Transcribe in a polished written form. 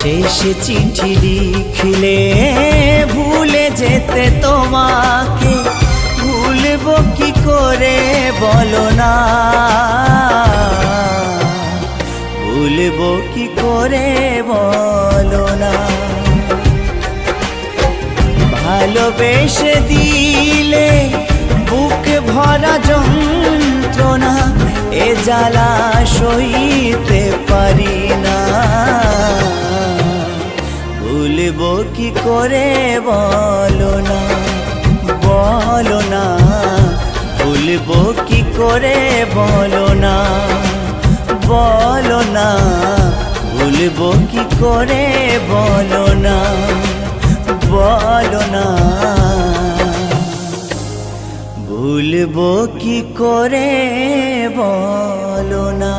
শেষ চিঠি লিখলে ভুলে যেতে তোমাকে, ভুলবো কি করে বলো না, ভুলবো কি করে বলো না। ভালোবেসে দিলে বুক ভরা যন্ত্রণা, এ জ্বালা সইতে পারি না, ভুলবো কি করে বলো না, বলো না, ভুলবো কি করে বলো না, বলো না, ভুলবো কি করে বলো না, বলো না, ভুলবো কি করে বলো না।